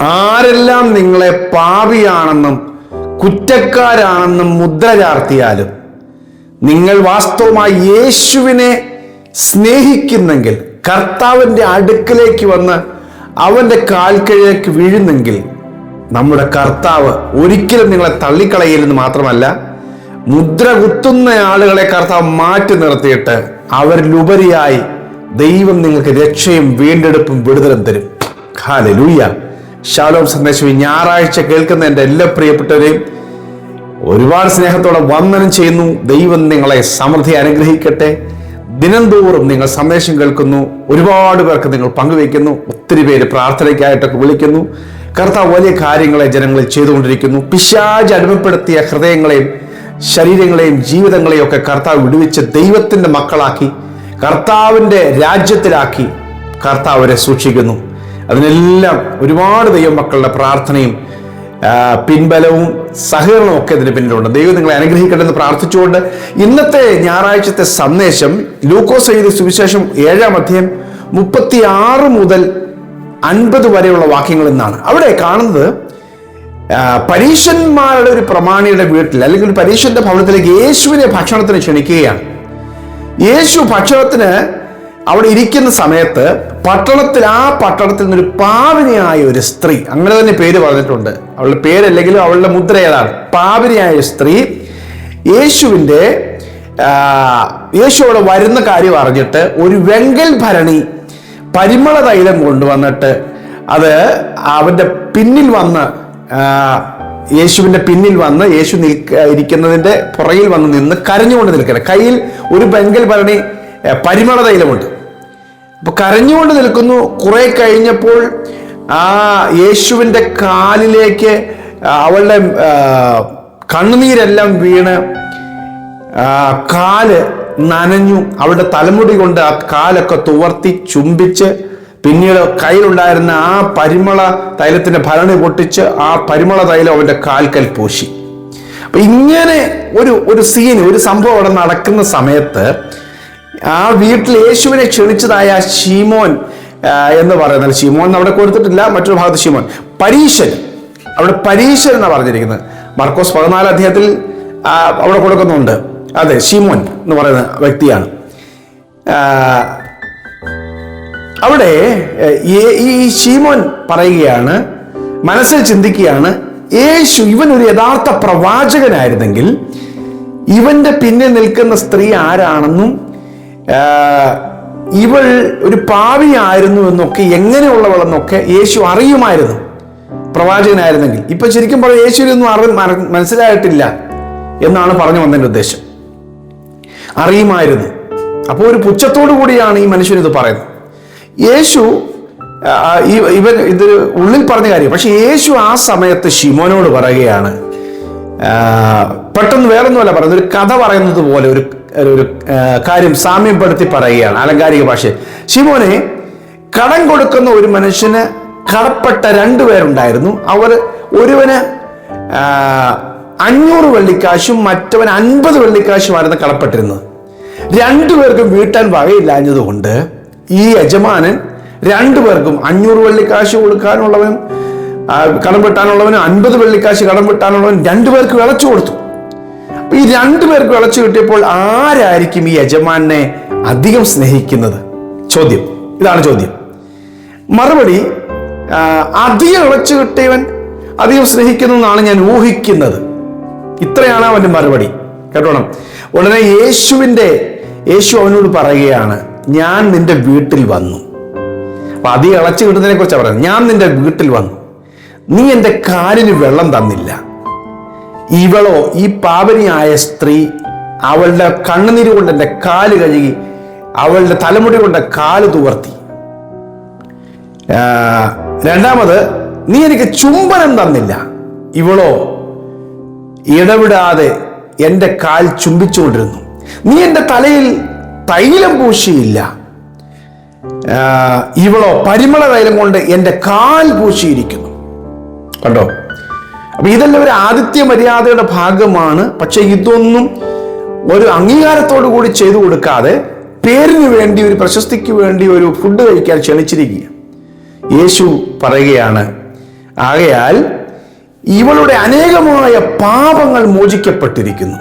ആരെല്ലാം നിങ്ങളെ പാപിയാണെന്നും കുറ്റക്കാരാണെന്നും മുദ്ര ചാർത്തിയാലും നിങ്ങൾ വാസ്തവമായി യേശുവിനെ സ്നേഹിക്കുന്നെങ്കിൽ, കർത്താവിൻ്റെ അടുക്കലേക്ക് വന്ന് അവൻ്റെ കാൽക്കീഴിലേക്ക് വീഴുന്നെങ്കിൽ, നമ്മുടെ കർത്താവ് ഒരിക്കലും നിങ്ങളെ തള്ളിക്കളയില്ലെന്ന് മാത്രമല്ല, മുദ്ര കുത്തുന്ന ആളുകളെ കർത്താവ് മാറ്റി നിർത്തിയിട്ട് അവരിലുപരിയായി ദൈവം നിങ്ങൾക്ക് രക്ഷയും വീണ്ടെടുപ്പും വിടുതലും തരും. ഹല്ലേലൂയ. ശാലോം സന്ദേശം ഞായറാഴ്ച കേൾക്കുന്ന എൻ്റെ എല്ലാ പ്രിയപ്പെട്ടവരെയും ഒരുപാട് സ്നേഹത്തോടെ വന്ദനം ചെയ്യുന്നു. ദൈവം നിങ്ങളെ സമൃദ്ധി അനുഗ്രഹിക്കട്ടെ. ദിനംതോറും നിങ്ങൾ സന്ദേശം കേൾക്കുന്നു, ഒരുപാട് പേർക്ക് നിങ്ങൾ പങ്കുവയ്ക്കുന്നു, ഒത്തിരി പേര് പ്രാർത്ഥനയ്ക്കായിട്ടൊക്കെ വിളിക്കുന്നു. കർത്താവ് വലിയ കാര്യങ്ങളെ ജനങ്ങളിൽ ചെയ്തുകൊണ്ടിരിക്കുന്നു. പിശാച് അടിമപ്പെടുത്തിയ ഹൃദയങ്ങളെയും ശരീരങ്ങളെയും ജീവിതങ്ങളെയും ഒക്കെ കർത്താവ് വിടുവിച്ച് ദൈവത്തിൻ്റെ മക്കളാക്കി, കർത്താവിൻ്റെ രാജ്യത്തിലാക്കി കർത്താവ് അവരെ സൂക്ഷിക്കുന്നു. അതിനെല്ലാം ഒരുപാട് ദൈവമക്കളുടെ പ്രാർത്ഥനയും പിൻബലവും സഹകരണവും ഒക്കെ ഇതിന് പിന്നിലുണ്ട്. ദൈവം നിങ്ങളെ അനുഗ്രഹിക്കട്ടെ എന്ന് പ്രാർത്ഥിച്ചുകൊണ്ട് ഇന്നത്തെ ഞായറാഴ്ചത്തെ സന്ദേശം ലൂക്കോസ് എഴുതിയ സുവിശേഷം 7-ാം അധ്യായം 36 മുതൽ 50 വരെയുള്ള വാക്യങ്ങൾ എന്നാണ്. അവിടെ കാണുന്നത് പരീശന്മാരുടെ ഒരു പ്രമാണിയുടെ വീട്ടിൽ അല്ലെങ്കിൽ ഒരു പരീശന്റെ ഭവനത്തിലേക്ക് യേശുവിനെ ഭക്ഷണത്തിന് ക്ഷണിക്കുകയാണ്. യേശു ഭക്ഷണത്തിന് അവിടെ ഇരിക്കുന്ന സമയത്ത് ആ പട്ടണത്തിൽ നിന്നൊരു പാപിനിയായ ഒരു സ്ത്രീ, അങ്ങനെ തന്നെ പേര് പറഞ്ഞിട്ടുണ്ട്, അവളുടെ പേരല്ലെങ്കിലും അവളുടെ മുദ്ര ഏതാണ്, പാപിനിയായ സ്ത്രീ യേശുവോട് വരുന്ന കാര്യം അറിഞ്ഞിട്ട് ഒരു വെങ്കൽ ഭരണി പരിമള തൈലം കൊണ്ടുവന്നിട്ട് അത് അവന്റെ പിന്നിൽ വന്ന് യേശുവിന്റെ പിന്നിൽ വന്ന് യേശു ഇരിക്കുന്നതിന്റെ പുറകിൽ വന്ന് നിന്ന് കരഞ്ഞുകൊണ്ട് നിൽക്കണം. കയ്യിൽ ഒരു വെങ്കൽ ഭരണി പരിമള തൈലമുണ്ട്. അപ്പൊ കരഞ്ഞുകൊണ്ട് നിൽക്കുന്നു. കുറെ കഴിഞ്ഞപ്പോൾ ആ യേശുവിന്റെ കാലിലേക്ക് അവളുടെ കണ്ണുനീരെല്ലാം വീണ് കാല് നനഞ്ഞു. അവളുടെ തലമുടി കൊണ്ട് ആ കാലൊക്കെ തുവർത്തി ചുംബിച്ച് പിന്നീട് കയ്യിലുണ്ടായിരുന്ന ആ പരിമള തൈലത്തിന്റെ ഭരണി പൊട്ടിച്ച് ആ പരിമള തൈലം അവന്റെ കാൽക്കൽ പൂശി. അപ്പൊ ഇങ്ങനെ ഒരു സീൻ, ഒരു സംഭവം അവിടെ നടക്കുന്ന സമയത്ത് ആ വീട്ടിൽ യേശുവിനെ ക്ഷണിച്ചതായ ശീമോൻ എന്ന് പറയുന്നത്, ശീമോൻ അവിടെ കൊടുത്തിട്ടില്ല, മറ്റൊരു ഭാഗത്ത് ശീമോൻ, പരീശൻ, അവിടെ പരീശൻ എന്നാണ് പറഞ്ഞിരിക്കുന്നത്. മർക്കോസ് 14-ാം അധ്യായത്തിൽ അവിടെ കൊടുക്കുന്നുണ്ട്. അതെ, ശീമോൻ എന്ന് പറയുന്ന വ്യക്തിയാണ്. അവിടെ ഈ ശീമോൻ പറയുകയാണ്, മനസ്സിൽ ചിന്തിക്കുകയാണ്, യേശു ഇവൻ ഒരു യഥാർത്ഥ പ്രവാചകനായിരുന്നെങ്കിൽ ഇവന്റെ പിന്നിൽ നിൽക്കുന്ന സ്ത്രീ ആരാണെന്നും ഇവൾ ഒരു പാപിയായിരുന്നു എന്നൊക്കെ, എങ്ങനെയുള്ളവളെന്നൊക്കെ യേശു അറിയുമായിരുന്നു പ്രവാചകനായിരുന്നെങ്കിൽ. ഇപ്പൊ ശരിക്കും പറഞ്ഞ യേശുവിനൊന്നും മനസ്സിലായിട്ടില്ല എന്നാണ് പറഞ്ഞു വന്നതിന്റെ ഉദ്ദേശം. അറിയുമായിരുന്നു. അപ്പോൾ ഒരു പുച്ഛത്തോടു കൂടിയാണ് ഈ മനുഷ്യൻ ഇത് പറയുന്നത്. യേശു ഇവൻ ഇത് ഉള്ളിൽ പറഞ്ഞ കാര്യം. പക്ഷെ യേശു ആ സമയത്ത് ശിമോനോട് പറയുകയാണ്, പെട്ടെന്ന് വേറൊന്നുമല്ല പറയുന്നത്, ഒരു കഥ പറയുന്നത് പോലെ ഒരു കാര്യം സാമ്യപ്പെടുത്തി പറയുകയാണ് അലങ്കാരിക ഭാഷയിൽ. ശിമോനെ, കടം കൊടുക്കുന്ന ഒരു മനുഷ്യന് കടപ്പെട്ട 2 പേരുണ്ടായിരുന്നു. അവർ ഒരുവന് 500 വെള്ളിക്കാശും മറ്റവൻ 50 വെള്ളിക്കാശുമായിരുന്നു കടപ്പെട്ടിരുന്നത്. 2 പേർക്കും വീട്ടാൻ വകയില്ലാഞ്ഞതുകൊണ്ട് ഈ യജമാനൻ 2 പേർക്കും 500 വെള്ളിക്കാശ് കൊടുക്കാനുള്ളവനും കടം വെട്ടാനുള്ളവനും 50 വെള്ളിക്കാശ് കടം വെട്ടാനുള്ളവനും 2 പേർക്ക് വിളച്ചു കൊടുത്തു. ഈ 2 പേർക്ക് വിളച്ചു കിട്ടിയപ്പോൾ ആരായിരിക്കും ഈ യജമാനെ അധികം സ്നേഹിക്കുന്നത്? ചോദ്യം ഇതാണ്. ചോദ്യം മറുപടി, അധികം വിളച്ചു കിട്ടിയവൻ അധികം സ്നേഹിക്കുന്നു എന്നാണ് ഞാൻ ഊഹിക്കുന്നത്. ഇത്രയാണ് അവന്റെ മറുപടി. കേട്ടോണം. ഉടനെ യേശു അവനോട് പറയുകയാണ്, ഞാൻ നിന്റെ വീട്ടിൽ വന്നു. അപ്പൊ അധികം ഇളച്ചു കിട്ടുന്നതിനെ കുറിച്ചാണ് പറയുന്നത്. ഞാൻ നിന്റെ വീട്ടിൽ വന്നു, നീ എൻ്റെ കാലിന് വെള്ളം തന്നില്ല. ഇവളോ, ഈ പാപിനിയായ സ്ത്രീ, അവളുടെ കണ്ണുനീര് കൊണ്ട് എൻ്റെ കാല് കഴുകി, അവളുടെ തലമുടി കൊണ്ട് കാല് തുവർത്തി. രണ്ടാമത്, നീ എനിക്ക് ചുംബനം തന്നില്ല. ഇവളോ ഇടവിടാതെ എൻ്റെ കാൽ ചുംബിച്ചുകൊണ്ടിരുന്നു. നീ എൻ്റെ തലയിൽ തൈലം പൂശിയില്ല. ഇവളോ പരിമള തൈലം കൊണ്ട് എൻ്റെ കാൽ പൂശിയിരിക്കുന്നു. കണ്ടോ? അപ്പൊ ഇതെല്ലാം ഒരു ആതിഥ്യ മര്യാദയുടെ ഭാഗമാണ്. പക്ഷെ ഇതൊന്നും ഒരു അംഗീകാരത്തോടു കൂടി ചെയ്തു കൊടുക്കാതെ പേരിന് വേണ്ടി, ഒരു പ്രശസ്തിക്ക് വേണ്ടി ഒരു ഫുഡ് കഴിക്കാൻ ക്ഷണിച്ചിരിക്കുക. യേശു പറയുകയാണ്, ആകയാൽ ഇവളുടെ അനേകമായ പാപങ്ങൾ മോചിക്കപ്പെട്ടിരിക്കുന്നു.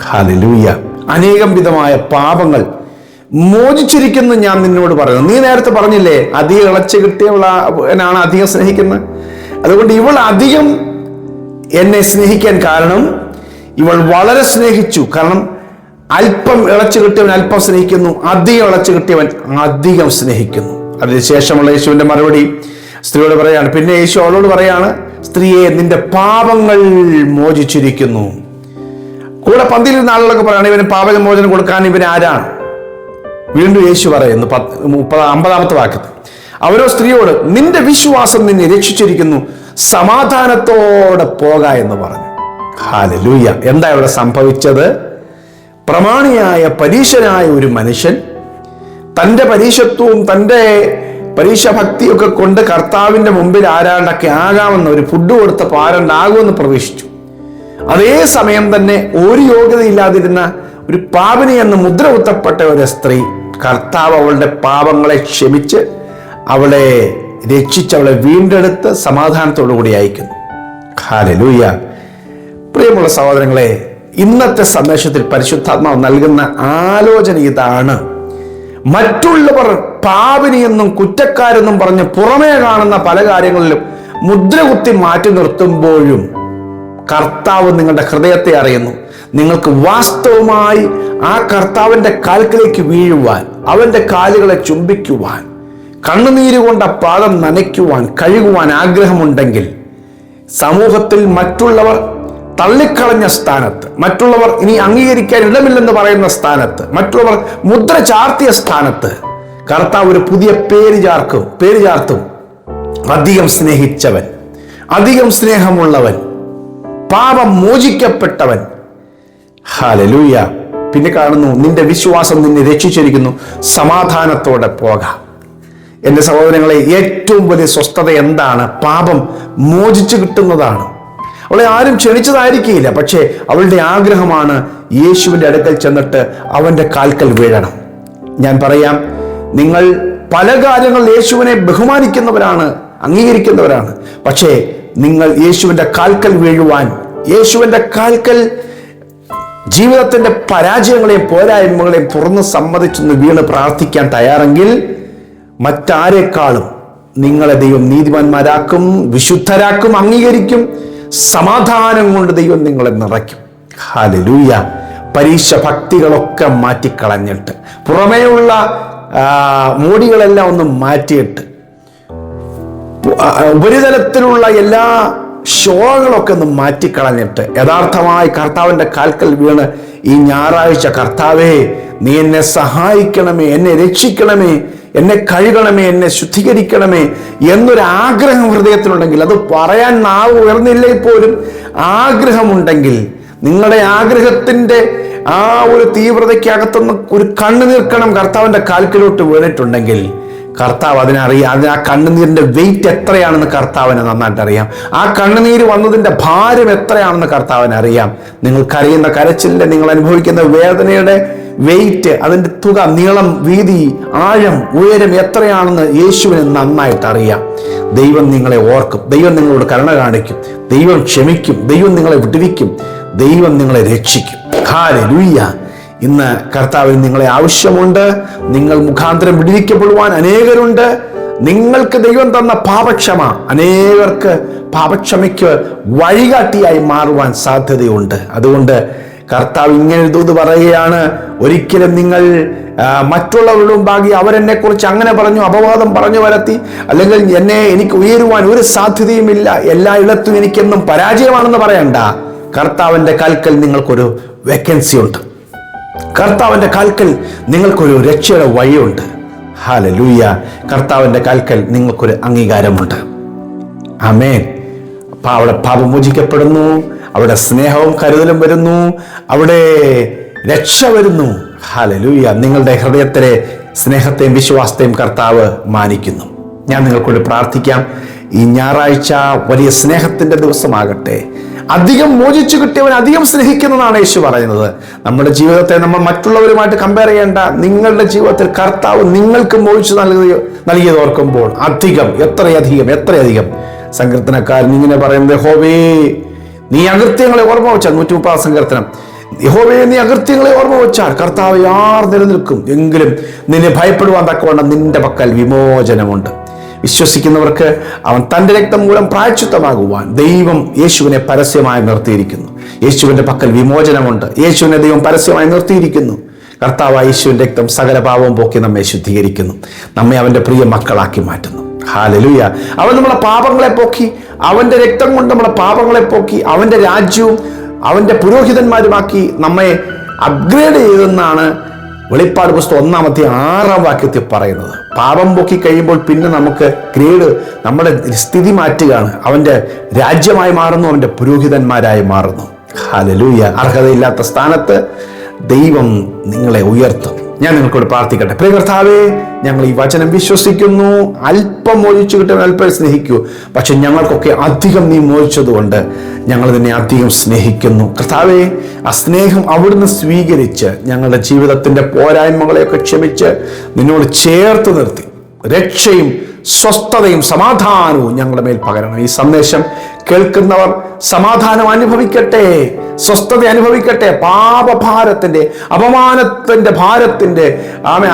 ഹല്ലേലൂയ. അനേകം വിധമായ പാപങ്ങൾ മോചിച്ചിരിക്കുന്നു ഞാൻ നിന്നോട് പറയുന്നു. നീ നേരത്തെ പറഞ്ഞില്ലേ, അധികം ഇളച്ചു കിട്ടിയവളാണ് അധികം സ്നേഹിക്കുന്നത്. അതുകൊണ്ട് ഇവൾ അധികം എന്നെ സ്നേഹിക്കാൻ കാരണം ഇവൾ വളരെ സ്നേഹിച്ചു. കാരണം അല്പം ഇളച്ചു കിട്ടിയവൻ അല്പം സ്നേഹിക്കുന്നു, അധികം ഇളച്ചു കിട്ടിയവൻ അധികം സ്നേഹിക്കുന്നു. അതിനുശേഷമുള്ള യേശുവിന്റെ മറുപടി സ്ത്രീയോട് പറയാണ്. പിന്നെ യേശു അവളോട് പറയാണ്, സ്ത്രീയെ, നിന്റെ പാപങ്ങൾ മോചിച്ചിരിക്കുന്നു. കൂടെ പന്തിയിലിരുന്ന ആളുകളൊക്കെ പറയാണ്, ഇവന് പാപമോചനം കൊടുക്കാൻ ഇവൻ ആരാണ്? വീണ്ടും യേശു പറയുന്നു 50-ാമത്തെ വാക്യത്തിൽ, അവരോ സ്ത്രീയോട്, നിന്റെ വിശ്വാസം നിന്നെ രക്ഷിച്ചിരിക്കുന്നു, സമാധാനത്തോടെ പോക എന്ന് പറഞ്ഞു. ഹല്ലേലൂയ. എന്താ ഇവിടെ സംഭവിച്ചത്? പ്രമാണിയായ പരീശനായ ഒരു മനുഷ്യൻ തൻ്റെ പരീശത്വവും തൻ്റെ പരീക്ഷഭക്തിയൊക്കെ കൊണ്ട് കർത്താവിൻ്റെ മുമ്പിൽ ആരാണ്ടൊക്കെ ആകാമെന്ന്, ഒരു ഫുഡ് കൊടുത്തപ്പോൾ ആരാണ്ടാകുമെന്ന് പ്രതീക്ഷിച്ചു. അതേ സമയം തന്നെ ഒരു യോഗ്യതയില്ലാതിരുന്ന ഒരു പാപിനി എന്ന് മുദ്ര കുത്തപ്പെട്ട ഒരു സ്ത്രീ, കർത്താവ് അവളുടെ പാപങ്ങളെ ക്ഷമിച്ച് അവളെ രക്ഷിച്ച് അവളെ വീണ്ടെടുത്ത് സമാധാനത്തോടു കൂടി അയക്കുന്നു. ഹല്ലേലൂയ. പ്രിയമുള്ള സഹോദരങ്ങളെ, ഇന്നത്തെ സന്ദേശത്തിൽ പരിശുദ്ധാത്മാവ് നൽകുന്ന ആലോചന ഇതാണ്. മറ്റുള്ളവർ പാപിനിയെന്നും കുറ്റക്കാരെന്നും പറഞ്ഞ് പുറമേ കാണുന്ന പല കാര്യങ്ങളിലും മുദ്രകുത്തി മാറ്റി നിർത്തുമ്പോഴും കർത്താവ് നിങ്ങളുടെ ഹൃദയത്തെ അറിയുന്നു. നിങ്ങൾക്ക് വാസ്തവമായി ആ കർത്താവിൻ്റെ കാൽക്കിലേക്ക് വീഴുവാൻ, അവൻ്റെ കാലുകളെ ചുംബിക്കുവാൻ, കണ്ണുനീര് കൊണ്ട് പാദം നനയ്ക്കുവാൻ, കഴുകുവാൻ ആഗ്രഹമുണ്ടെങ്കിൽ, സമൂഹത്തിൽ മറ്റുള്ളവർ തള്ളിക്കളഞ്ഞ സ്ഥാനത്ത്, മറ്റുള്ളവർ ഇനി അംഗീകരിക്കാൻ ഇടമില്ലെന്ന് പറയുന്ന സ്ഥാനത്ത്, മറ്റുള്ളവർ മുദ്ര ചാർത്തിയ സ്ഥാനത്ത് കർത്താവ് ഒരു പുതിയ പേര് ചാർത്തും. അധികം സ്നേഹിച്ചവൻ, അധികം സ്നേഹമുള്ളവൻ, പാപം മോചിക്കപ്പെട്ടവൻ. ഹല്ലേലൂയ. പിന്നെ കാണുന്നു, നിന്റെ വിശ്വാസം നിന്നെ രക്ഷിച്ചിരിക്കുന്നു, സമാധാനത്തോടെ പോകാം. എൻ്റെ സഹോദരങ്ങളെ, ഏറ്റവും വലിയ സ്വസ്ഥത എന്താണ്? പാപം മോചിച്ചു കിട്ടുന്നതാണ്. അവളെ ആരും ക്ഷണിച്ചതായിരിക്കില്ല, പക്ഷേ അവളുടെ ആഗ്രഹമാണ് യേശുവിൻ്റെ അടുക്കൽ ചെന്നിട്ട് അവൻ്റെ കാൽക്കൽ വീഴണം. ഞാൻ പറയാം, നിങ്ങൾ പല കാര്യങ്ങൾ യേശുവിനെ ബഹുമാനിക്കുന്നവരാണ്, അംഗീകരിക്കുന്നവരാണ്. പക്ഷേ നിങ്ങൾ യേശുവിൻ്റെ കാൽക്കൽ വീഴുവാൻ, യേശുവിൻ്റെ കാൽക്കൽ ജീവിതത്തിൻ്റെ പരാജയങ്ങളെയും പോരായ്മകളെയും തുറന്ന് സമ്മതിച്ചൊന്ന് വീണ് പ്രാർത്ഥിക്കാൻ തയ്യാറെങ്കിൽ മറ്റാരെക്കാളും നിങ്ങളെ ദൈവം നീതിമാന്മാരാക്കും, വിശുദ്ധരാക്കും, അംഗീകരിക്കും. സമാധാനം കൊണ്ട് ദൈവം നിങ്ങളെ നിറയ്ക്കും. ഹല്ലേലൂയ. പരീക്ഷ ഭക്തികളൊക്കെ മാറ്റിക്കളഞ്ഞിട്ട്, പുറമേയുള്ള മോടികളെല്ലാം ഒന്ന് മാറ്റിയിട്ട്, ഉപരിതലത്തിലുള്ള എല്ലാ ഷോകളൊക്കെ ഒന്ന് മാറ്റിക്കളഞ്ഞിട്ട് യഥാർത്ഥമായി കർത്താവിൻ്റെ കാൽക്കൽ വീണ് ഈ ഞായറാഴ്ച, കർത്താവേ, നീ എന്നെ സഹായിക്കണമേ, എന്നെ രക്ഷിക്കണമേ, എന്നെ കഴുകണമേ, എന്നെ ശുദ്ധീകരിക്കണമേ എന്നൊരാഗ്രഹം ഹൃദയത്തിലുണ്ടെങ്കിൽ, അത് പറയാൻ നാവ് ഉയർന്നില്ലെങ്കിൽ പോലും ആഗ്രഹമുണ്ടെങ്കിൽ, നിങ്ങളുടെ ആഗ്രഹത്തിൻ്റെ ആ ഒരു തീവ്രതയ്ക്കകത്തുനിന്ന് ഒരു കണ്ണുനീർക്കണം കർത്താവിൻ്റെ കാൽക്കിലോട്ട് വീണിട്ടുണ്ടെങ്കിൽ, കർത്താവ് അതിനറിയാം. ആ കണ്ണുനീരിൻ്റെ വെയിറ്റ് എത്രയാണെന്ന് കർത്താവിന് നന്നായിട്ട് അറിയാം. ആ കണ്ണുനീര് വന്നതിൻ്റെ ഭാരം എത്രയാണെന്ന് കർത്താവിന് അറിയാം. നിങ്ങൾ കരയുന്ന കരച്ചിലിൻ്റെ, നിങ്ങൾ അനുഭവിക്കുന്ന വേദനയുടെ വെയിറ്റ്, അതിൻ്റെ തുക, നീളം, വീതി, ആഴം, ഉയരം എത്രയാണെന്ന് യേശുവിന് നന്നായിട്ട് അറിയാം. ദൈവം നിങ്ങളെ ഓർക്കും, ദൈവം നിങ്ങളോട് കരുണ കാണിക്കും, ദൈവം ക്ഷമിക്കും, ദൈവം നിങ്ങളെ വിടുവിക്കും, ദൈവം നിങ്ങളെ രക്ഷിക്കും. ഹല്ലേലൂയ. ഇന്ന് കർത്താവിന് നിങ്ങളെ ആവശ്യമുണ്ട്. നിങ്ങൾ മുഖാന്തരം വിടുവിക്കപ്പെടുവാൻ അനേകരുണ്ട്. നിങ്ങൾക്ക് ദൈവം തന്ന പാപക്ഷമ അനേകർക്ക് പാപക്ഷമയ്ക്ക് വഴികാട്ടിയായി മാറുവാൻ സാധ്യതയുണ്ട്. അതുകൊണ്ട് കർത്താവ് ഇങ്ങനെ ദൂത് പറയുകയാണ്, ഒരിക്കലും നിങ്ങൾ മറ്റുള്ളവരുടെ മുമ്പാകെ അവരെന്നെ കുറിച്ച് അങ്ങനെ പറഞ്ഞു, അപവാദം പറഞ്ഞു വരത്തി, അല്ലെങ്കിൽ എനിക്ക് ഉയരുവാൻ ഒരു സാധ്യതയുമില്ല, എല്ലായിടത്തും എനിക്കെന്നും പരാജയമാണെന്ന് പറയണ്ട. കർത്താവിൻ്റെ കാൽക്കൽ നിങ്ങൾക്കൊരു വേക്കൻസി ഉണ്ട്. കർത്താവിൻ്റെ കാൽക്കൽ നിങ്ങൾക്കൊരു രക്ഷയുടെ വഴിയുണ്ട്. ഹല്ലേലൂയ. കർത്താവിൻ്റെ കാൽക്കൽ നിങ്ങൾക്കൊരു അംഗീകാരമുണ്ട്. ആമേൻ. അവിടെ പാപം മോചിക്കപ്പെടുന്നു, അവിടെ സ്നേഹവും കരുതലും വരുന്നു, അവിടെ രക്ഷ വരുന്നു. ഹല്ലേലൂയ. നിങ്ങളുടെ ഹൃദയത്തിലെ സ്നേഹത്തെയും വിശ്വാസത്തെയും കർത്താവ് മാനിക്കുന്നു. ഞാൻ നിങ്ങൾക്കൂടി പ്രാർത്ഥിക്കാം. ഈ ഞായറാഴ്ച വലിയ സ്നേഹത്തിൻ്റെ ദിവസമാകട്ടെ. അധികം മോചിച്ചു കിട്ടിയവൻ അധികം സ്നേഹിക്കുന്നതാണ് യേശു പറയുന്നത്. നമ്മുടെ ജീവിതത്തെ നമ്മൾ മറ്റുള്ളവരുമായിട്ട് കമ്പയർ ചെയ്യേണ്ട. നിങ്ങളുടെ ജീവിതത്തിൽ കർത്താവ് നിങ്ങൾക്ക് മോചിച്ചു നൽകിയത് ഓർക്കുമ്പോൾ അധികം, എത്രയധികം സങ്കീർത്തനക്കാരൻ ഇങ്ങനെ പറയുന്നത്, യഹോവേ നീ അകൃത്യങ്ങളെ ഓർമ്മ വെച്ചാൽ, 130 സങ്കീർത്തനം, യഹോവേ നീ അകൃത്യങ്ങളെ ഓർമ്മ വെച്ചാൽ കർത്താവ് ആർ നിലനിൽക്കും. എങ്കിലും നിന്നെ ഭയപ്പെടുവാൻ തക്കവണ്ണം നിന്റെ പക്കൽ വിമോചനമുണ്ട്. വിശ്വസിക്കുന്നവർക്ക് അവൻ തൻ്റെ രക്തം മൂലം പ്രായശ്ചിത്തമാകുവാൻ ദൈവം യേശുവിനെ പരസ്യമായി നിർത്തിയിരിക്കുന്നു. യേശുവിൻ്റെ പക്കൽ വിമോചനമുണ്ട്. യേശുവിനെ ദൈവം പരസ്യമായി നിർത്തിയിരിക്കുന്നു. കർത്താവായ യേശുവിൻ്റെ രക്തം സകല പാപവും പോക്കി നമ്മെ ശുദ്ധീകരിക്കുന്നു, നമ്മെ അവൻ്റെ പ്രിയ മക്കളാക്കി മാറ്റുന്നു. ഹല്ലേലൂയ. അവൻ നമ്മളെ പാപങ്ങളെ പോക്കി, അവൻ്റെ രക്തം കൊണ്ട് നമ്മളെ പാപങ്ങളെ പോക്കി, അവൻ്റെ രാജ്യവും അവൻ്റെ പുരോഹിതന്മാരുമാക്കി നമ്മെ അപ്ഗ്രേഡ് ചെയ്തെന്നാണ് വെളിപ്പാട് പുസ്തകം 1-6 പറയുന്നത്. പാപം പൊക്കി കഴിയുമ്പോൾ പിന്നെ നമുക്ക് ഗ്രേഡ്, നമ്മുടെ സ്ഥിതി മാറ്റുകയാണ്. അവൻ്റെ രാജ്യമായി മാറുന്നു, അവൻ്റെ പുരോഹിതന്മാരായി മാറുന്നു. ഹല്ലേലൂയ. അർഹതയില്ലാത്ത സ്ഥാനത്ത് ദൈവം നിങ്ങളെ ഉയർത്തും. ഞാൻ നിങ്ങൾക്കോട് പ്രാർത്ഥിക്കട്ടെ. പ്രിയ കർത്താവേ, ഞങ്ങൾ ഈ വചനം വിശ്വസിക്കുന്നു. അല്പം മോചിച്ചു കിട്ടാൻ അല്പം സ്നേഹിക്കൂ, പക്ഷെ ഞങ്ങൾക്കൊക്കെ അധികം നീ മോചിച്ചതുകൊണ്ട് ഞങ്ങൾ നിന്നെ അധികം സ്നേഹിക്കുന്നു. കർത്താവേ, ആ സ്നേഹം അവിടുന്ന് സ്വീകരിച്ച് ഞങ്ങളുടെ ജീവിതത്തിന്റെ പോരായ്മകളെയൊക്കെ ക്ഷമിച്ച് നിന്നോട് ചേർത്ത് നിർത്തി രക്ഷയും സ്വസ്ഥതയും സമാധാനവും ഞങ്ങളുടെ മേൽ പകരണം. ഈ സന്ദേശം കേൾക്കുന്നവർ സമാധാനം അനുഭവിക്കട്ടെ, സ്വസ്ഥത അനുഭവിക്കട്ടെ. പാപഭാരത്തിന്റെ, അപമാനത്തിന്റെ ഭാരത്തിന്റെ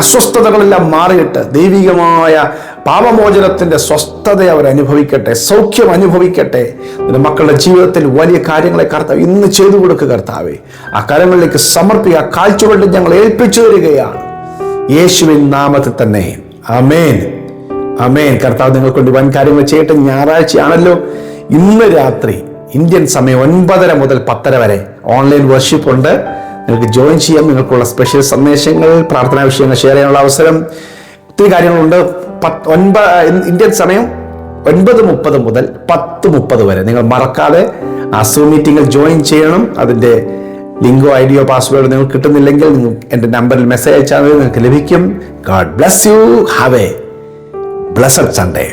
അസ്വസ്ഥതകളെല്ലാം മാറിയിട്ട് ദൈവികമായ പാപമോചനത്തിന്റെ സ്വസ്ഥത അവർ അനുഭവിക്കട്ടെ, സൗഖ്യം അനുഭവിക്കട്ടെ. നിന്റെ മക്കളുടെ ജീവിതത്തിൽ വലിയ കാര്യങ്ങളെ കർത്താവ് ഇന്ന് ചെയ്തു കൊടുക്കുക. കർത്താവേ, ആ കരങ്ങളിലേക്ക് സമർപ്പിക്കുക. കാഴ്ചകൊണ്ട് ഞങ്ങൾ ഏൽപ്പിച്ചു തരികയാണ്, യേശുവിൻ നാമത്തിൽ തന്നെ. ആമേൻ, ആമേൻ. കർത്താവ് നിങ്ങൾക്കൊണ്ട് വൻ കാര്യങ്ങൾ ചെയ്യട്ടെ. ഞായറാഴ്ചയാണല്ലോ. ഇന്ന് രാത്രി ഇന്ത്യൻ സമയം 9:30 മുതൽ 10:30 വരെ ഓൺലൈൻ വർഷിപ്പ് ഉണ്ട്. നിങ്ങൾക്ക് ജോയിൻ ചെയ്യാം. നിങ്ങൾക്കുള്ള സ്പെഷ്യൽ സന്ദേശങ്ങൾ, പ്രാർത്ഥനാ വിഷയങ്ങൾ ഷെയർ ചെയ്യാനുള്ള അവസരം, ഒത്തിരി കാര്യങ്ങളുണ്ട്. ഇന്ത്യൻ സമയം 9:30 മുതൽ 10:30 വരെ. നിങ്ങൾ മറക്കാതെ ആ സൂം മീറ്റിംഗിൽ ജോയിൻ ചെയ്യണം. അതിൻ്റെ ലിങ്കോ ഐഡിയോ പാസ്വേഡോ നിങ്ങൾക്ക് കിട്ടുന്നില്ലെങ്കിൽ എൻ്റെ നമ്പറിൽ മെസ്സേജ് അയച്ചാൽ നിങ്ങൾക്ക് ലഭിക്കും. God bless you. Have A blessed Sunday.